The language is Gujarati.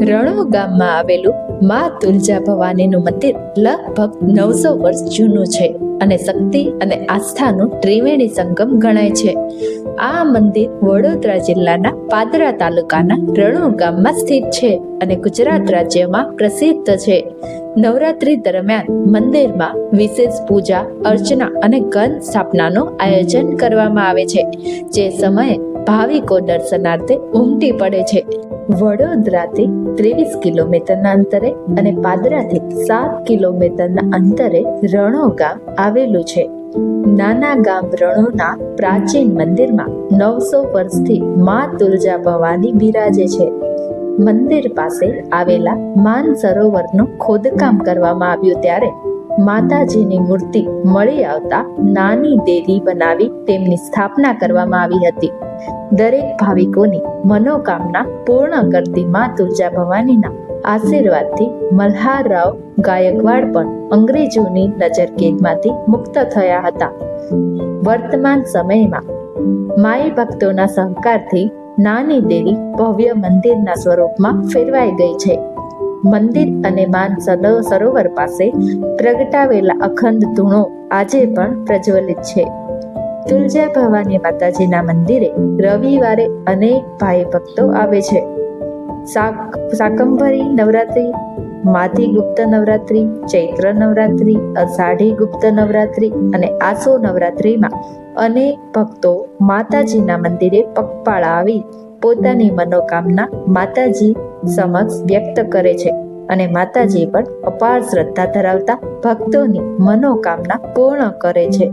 રણો ગામમાં આવેલું મા તુલજા ભવાનીનું મંદિર લગભગ 900 વર્ષ જૂનું છે અને શક્તિ અને આસ્થાનું ત્રિવેણી સંગમ ગણાય છે. આ મંદિર વડોદરા જિલ્લાના પાદરા તાલુકાના રણો ગામમાં સ્થિત છે અને ગુજરાત રાજ્યમાં પ્રસિદ્ધ છે. નવરાત્રી દરમિયાન મંદિરમાં વિશેષ પૂજા અર્ચના અને ઘન સ્થાપનાનું આયોજન કરવામાં આવે છે, જે સમયે ભાવિકો દર્શનાર્થે ઉમટી પડે છે. વડોદરાથી 23 કિલોમીટરના અંતરે અને પાદરાથી 7 કિલોમીટરના અંતરે રણો ગામ આવેલું છે. નાના ગામ રણોના પ્રાચીન મંદિરમાં 900 વર્ષથી મા તુલજા ભવાની બિરાજે છે. મંદિર પાસે આવેલા માન સરોવરનું ખોદકામ કરવામાં આવ્યું ત્યારે માતાજીની મૂર્તિ મળી આવતા નાની દેરી બનાવી તેમની સ્થાપના કરવામાં આવી હતી. દરેક ભાવિકોની મનોકામના પૂર્ણ કરતી મા તુલજા ભવાનીના આશીર્વાદથી મલ્હારરાવ ગાયકવાડ પણ અંગ્રેજોની નજરકેદમાંથી મુક્ત થયા હતા. વર્તમાન સમયમાં માઈ ભક્તોના સહકારથી નાની દેરી ભવ્ય મંદિરના સ્વરૂપમાં ફેરવાઈ ગઈ છે. મંદિર અને માન સરોવર પાસે પ્રગટાવેલા અખંડ ધૂણો આજે પણ પ્રજ્વલિત છે. તુલજા ભવાની માતાજીના મંદિરે રવિવારે અનેક ભાઈ ભક્તો આવે છે. શાકંભરી નવરાત્રી, માધી ગુપ્ત નવરાત્રી, ચૈત્ર નવરાત્રી, અષાઢી ગુપ્ત નવરાત્રી અને આસો નવરાત્રીમાં અનેક ભક્તો માતાજીના મંદિરે પગપાળા આવી પોતાની મનોકામના માતાજી સમક્ષ વ્યક્ત કરે છે અને માતાજી પર અપાર શ્રદ્ધા ધરાવતા ભક્તોની મનોકામના પૂર્ણ કરે છે.